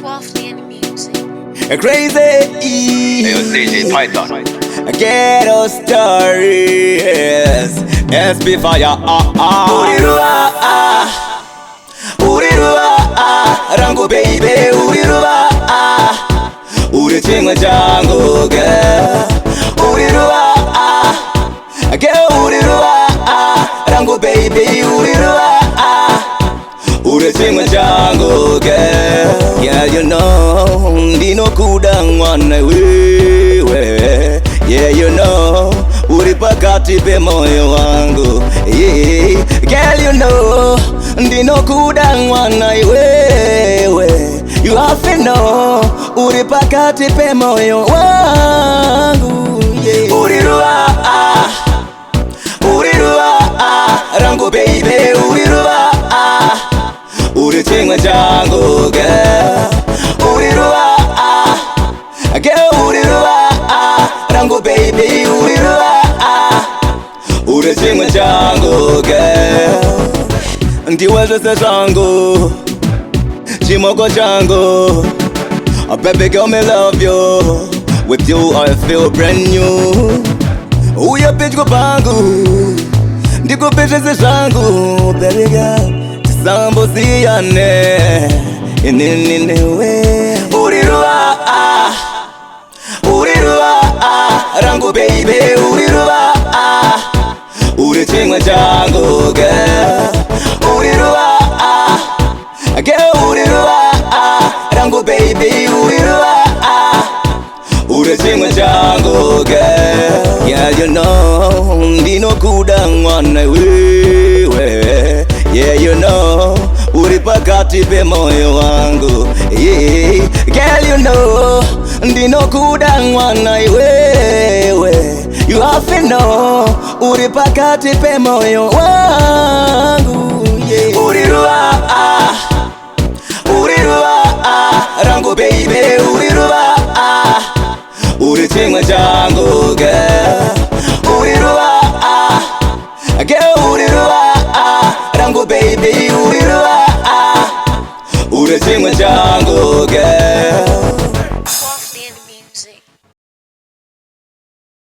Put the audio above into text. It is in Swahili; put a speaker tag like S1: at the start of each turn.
S1: Waffly and music.
S2: Crazy.
S3: Hey, DJ Python.
S2: Ghetto stories. SP Fire. Urirua. Urirua. Rangu baby. Urirua. Urichingwa changu girl. Urirua. Girl urirua. Rangu baby. Urirua. Urichingwa changu girl. Yeah, you know, ndino kudangwana wewe. Yeah, you know, uripakati pe moyo wangu. Yeah, girl, you know, ndino kudangwana wewe. You have to know, uripakati pe moyo wangu. Yeah. Urirua, urirua, rangu baby, urirua. Urichingwa changu girl. Urirua, girl urirua. Rangu baby urirua. Urichingwa changu girl. Ndiwezese changu, chimoko changu. Baby girl me love you. With you I feel brand new. Uya pitch ko pangu, ndiko pitch changu. Baby girl Sambo siyane Inewe Urirua Urirua Rangu baby urirua. Urichingwa changu girl. Urirua Girl urirua. Rangu baby urirua. Urichingwa changu girl. Yeah, you know, ndino kudangwana wewe. Yeah, you know, uripakati pe moyo wangu. Yeah, girl, you know, ndino kudangwana wewe. You have to know, uripakati pe moyo wangu. Yeah. Urirua, urirua, rangu baby, urirua. Urichingwa changu girl. Urirua, girl, urirua. Rangu baby urirua. Urichingwa changu girl.